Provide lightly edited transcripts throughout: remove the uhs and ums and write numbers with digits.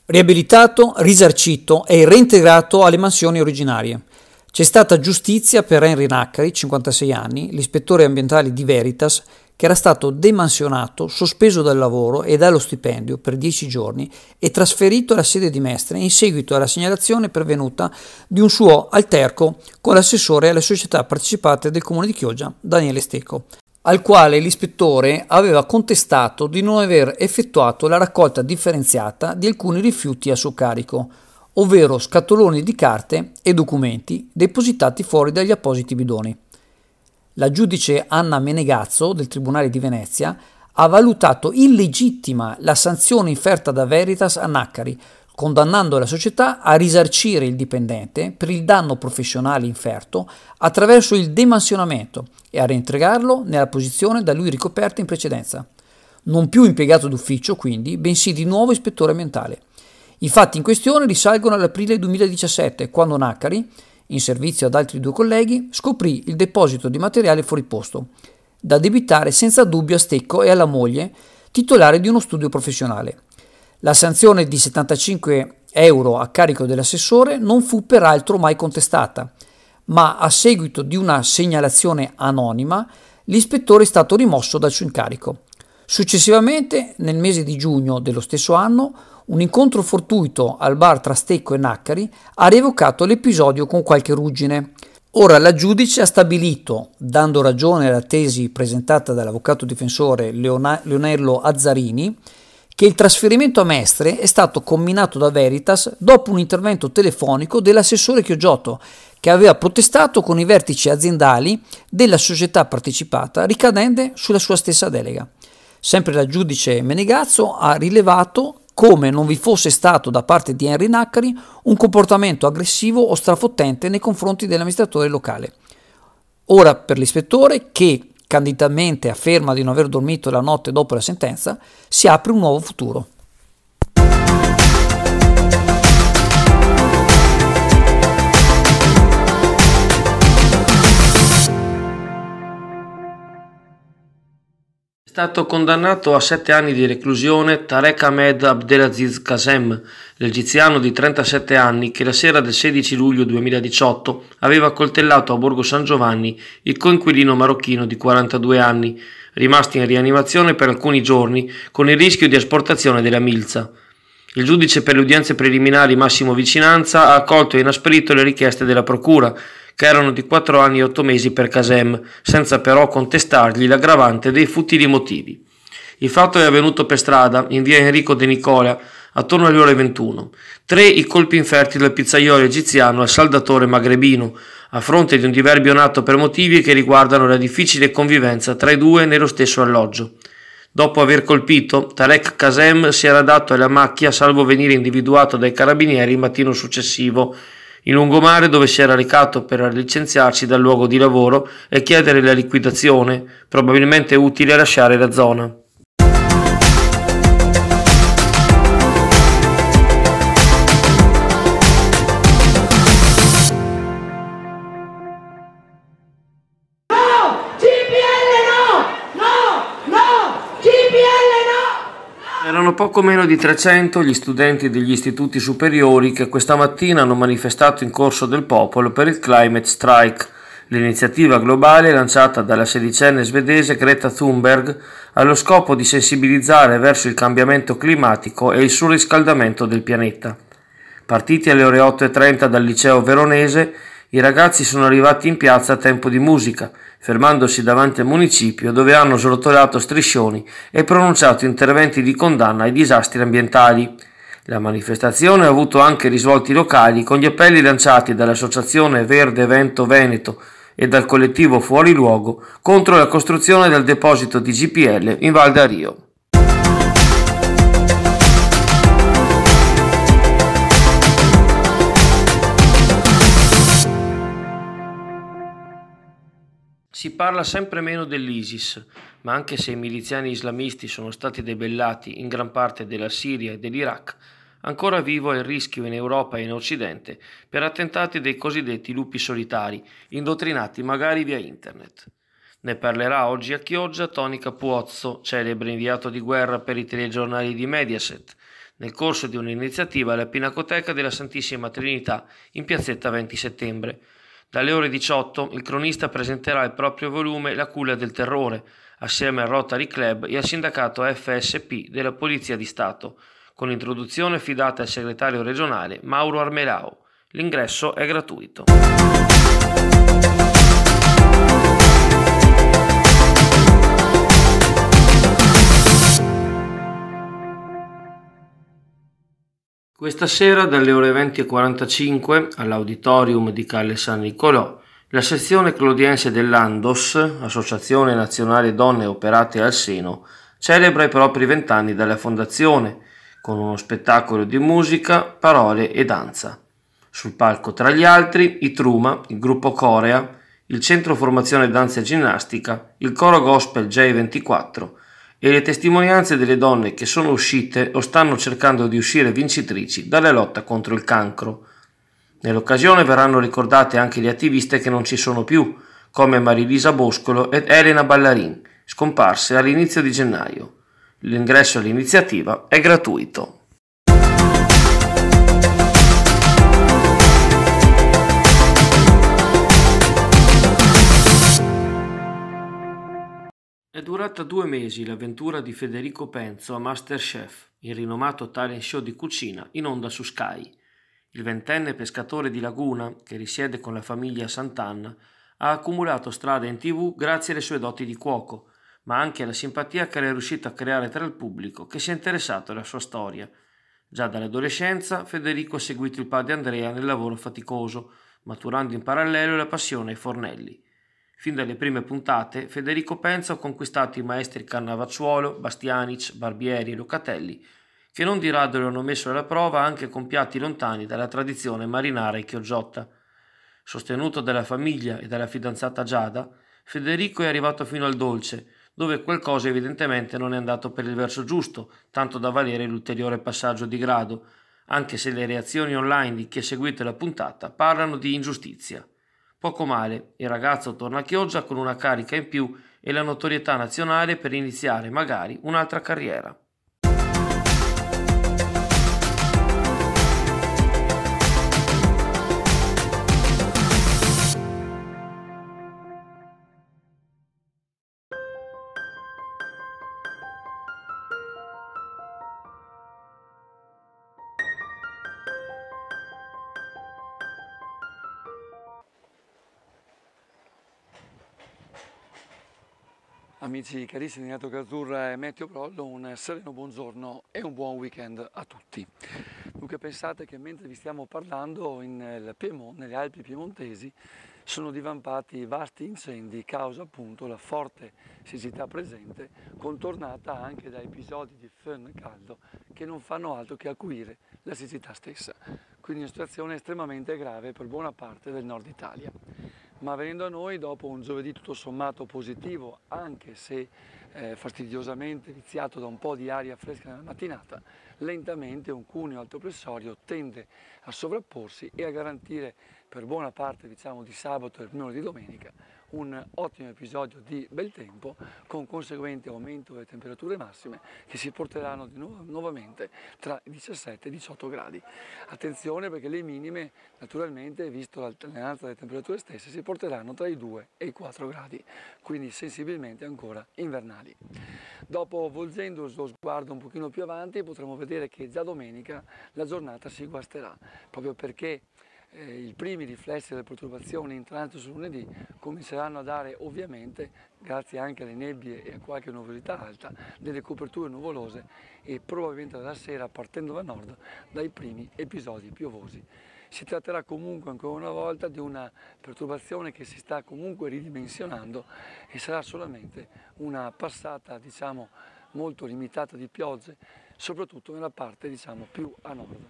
Riabilitato, risarcito e reintegrato alle mansioni originarie. C'è stata giustizia per Henry Naccari, 56 anni, l'ispettore ambientale di Veritas, che era stato demansionato, sospeso dal lavoro e dallo stipendio per 10 giorni e trasferito alla sede di Mestre in seguito alla segnalazione pervenuta di un suo alterco con l'assessore alle società partecipate del comune di Chioggia, Daniele Stecco, al quale l'ispettore aveva contestato di non aver effettuato la raccolta differenziata di alcuni rifiuti a suo carico, ovvero scatoloni di carte e documenti depositati fuori dagli appositi bidoni. La giudice Anna Menegazzo del Tribunale di Venezia ha valutato illegittima la sanzione inferta da Veritas a Naccari, condannando la società a risarcire il dipendente per il danno professionale inferto attraverso il demansionamento e a reintegrarlo nella posizione da lui ricoperta in precedenza. Non più impiegato d'ufficio, quindi, bensì di nuovo ispettore ambientale. I fatti in questione risalgono all'aprile 2017, quando Naccari, in servizio ad altri 2 colleghi, scoprì il deposito di materiale fuori posto, da addebitare senza dubbio a Stecco e alla moglie, titolare di uno studio professionale. La sanzione di 75 euro a carico dell'assessore non fu peraltro mai contestata, ma a seguito di una segnalazione anonima l'ispettore è stato rimosso dal suo incarico. Successivamente, nel mese di giugno dello stesso anno, un incontro fortuito al bar tra Stecco e Naccari ha rievocato l'episodio con qualche ruggine. Ora la giudice ha stabilito, dando ragione alla tesi presentata dall'avvocato difensore Leonello Azzarini, che il trasferimento a Mestre è stato comminato da Veritas dopo un intervento telefonico dell'assessore Chioggiotto, che aveva protestato con i vertici aziendali della società partecipata ricadente sulla sua stessa delega. Sempre la giudice Menegazzo ha rilevato come non vi fosse stato da parte di Henry Naccari un comportamento aggressivo o strafottente nei confronti dell'amministratore locale. Ora per l'ispettore, che candidamente afferma di non aver dormito la notte dopo la sentenza, si apre un nuovo futuro. È stato condannato a 7 anni di reclusione Tarek Ahmed Abdelaziz Qasem, l'egiziano di 37 anni che la sera del 16 luglio 2018 aveva accoltellato a Borgo San Giovanni il coinquilino marocchino di 42 anni, rimasto in rianimazione per alcuni giorni con il rischio di asportazione della milza. Il giudice per le udienze preliminari Massimo Vicinanza ha accolto e inasprito le richieste della procura, che erano di 4 anni e 8 mesi per Qasem, senza però contestargli l'aggravante dei futili motivi. Il fatto è avvenuto per strada, in via Enrico De Nicola, attorno alle ore 21. 3 i colpi inferti dal pizzaiolo egiziano al saldatore magrebino, a fronte di un diverbio nato per motivi che riguardano la difficile convivenza tra i due nello stesso alloggio. Dopo aver colpito, Tarek Qasem si era dato alla macchia salvo venire individuato dai carabinieri il mattino successivo, in lungomare dove si era recato per licenziarsi dal luogo di lavoro e chiedere la liquidazione, probabilmente utile a lasciare la zona. Erano poco meno di 300 gli studenti degli istituti superiori che questa mattina hanno manifestato in Corso del Popolo per il Climate Strike, l'iniziativa globale lanciata dalla sedicenne svedese Greta Thunberg allo scopo di sensibilizzare verso il cambiamento climatico e il surriscaldamento del pianeta. Partiti alle ore 8:30 dal liceo veronese, i ragazzi sono arrivati in piazza a tempo di musica, fermandosi davanti al municipio dove hanno srotolato striscioni e pronunciato interventi di condanna ai disastri ambientali. La manifestazione ha avuto anche risvolti locali con gli appelli lanciati dall'Associazione Verde Vento Veneto e dal collettivo Fuori Luogo contro la costruzione del deposito di GPL in Val d'Ario. Si parla sempre meno dell'ISIS, ma anche se i miliziani islamisti sono stati debellati in gran parte della Siria e dell'Iraq, ancora vivo è il rischio in Europa e in Occidente per attentati dei cosiddetti lupi solitari, indottrinati magari via internet. Ne parlerà oggi a Chioggia Tony Capuozzo, celebre inviato di guerra per i telegiornali di Mediaset, nel corso di un'iniziativa alla Pinacoteca della Santissima Trinità in piazzetta 20 settembre. Dalle ore 18 il cronista presenterà il proprio volume La culla del terrore, assieme al Rotary Club e al sindacato FSP della Polizia di Stato, con introduzione affidata al segretario regionale Mauro Armelao. L'ingresso è gratuito. Questa sera dalle ore 20:45 all'Auditorium di Calle San Nicolò la sezione clodiense dell'Andos, Associazione Nazionale Donne Operate al Seno, celebra i propri 20 anni dalla fondazione con uno spettacolo di musica, parole e danza. Sul palco tra gli altri i Truma, il gruppo Corea, il Centro Formazione Danza e Ginnastica, il Coro Gospel J24 e le testimonianze delle donne che sono uscite o stanno cercando di uscire vincitrici dalla lotta contro il cancro. Nell'occasione verranno ricordate anche le attiviste che non ci sono più, come Marilisa Boscolo ed Elena Ballarin, scomparse all'inizio di gennaio. L'ingresso all'iniziativa è gratuito. È durata 2 mesi l'avventura di Federico Penzo a MasterChef, il rinomato talent show di cucina in onda su Sky. Il ventenne pescatore di Laguna, che risiede con la famiglia a Sant'Anna, ha accumulato strada in TV grazie alle sue doti di cuoco, ma anche alla simpatia che era riuscito a creare tra il pubblico che si è interessato alla sua storia. Già dall'adolescenza Federico ha seguito il padre Andrea nel lavoro faticoso, maturando in parallelo la passione ai fornelli. Fin dalle prime puntate, Federico Penzo ha conquistato i maestri Cannavacciuolo, Bastianic, Barbieri e Locatelli, che non di rado lo hanno messo alla prova anche con piatti lontani dalla tradizione marinara e chioggiotta. Sostenuto dalla famiglia e dalla fidanzata Giada, Federico è arrivato fino al dolce, dove qualcosa evidentemente non è andato per il verso giusto, tanto da valere l'ulteriore passaggio di grado, anche se le reazioni online di chi ha seguito la puntata parlano di ingiustizia. Poco male, il ragazzo torna a Chioggia con una carica in più e la notorietà nazionale per iniziare magari un'altra carriera. Amici carissimi di Nato Azzurra e Meteo Prollo, un sereno buongiorno e un buon weekend a tutti. Dunque pensate che mentre vi stiamo parlando nelle Alpi piemontesi sono divampati vasti incendi causa appunto la forte siccità presente, contornata anche da episodi di fön caldo che non fanno altro che acuire la siccità stessa. Quindi una situazione estremamente grave per buona parte del nord Italia. Ma venendo a noi, dopo un giovedì tutto sommato positivo, anche se fastidiosamente viziato da un po' di aria fresca nella mattinata, lentamente un cuneo altopressorio tende a sovrapporsi e a garantire per buona parte di sabato e primo di domenica un ottimo episodio di bel tempo con conseguente aumento delle temperature massime che si porteranno nuovamente tra i 17 e i 18 gradi. Attenzione perché le minime naturalmente, visto l'alternanza delle temperature stesse, si porteranno tra i 2 e i 4 gradi, quindi sensibilmente ancora invernali. Dopo, volgendo lo sguardo un pochino più avanti, potremo vedere che già domenica la giornata si guasterà, proprio perché i primi riflessi delle perturbazioni in transito su lunedì cominceranno a dare ovviamente, grazie anche alle nebbie e a qualche nuvolosità alta, delle coperture nuvolose e probabilmente dalla sera, partendo da nord, dai primi episodi piovosi. Si tratterà comunque ancora una volta di una perturbazione che si sta comunque ridimensionando e sarà solamente una passata molto limitata di piogge, soprattutto nella parte più a nord.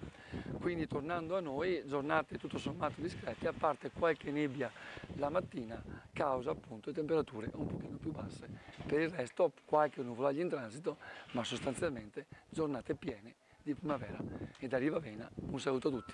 Quindi tornando a noi, giornate tutto sommato discrete, a parte qualche nebbia la mattina, causa appunto temperature un pochino più basse. Per il resto qualche nuvolaglia in transito, ma sostanzialmente giornate piene di primavera. E da Rivavena un saluto a tutti.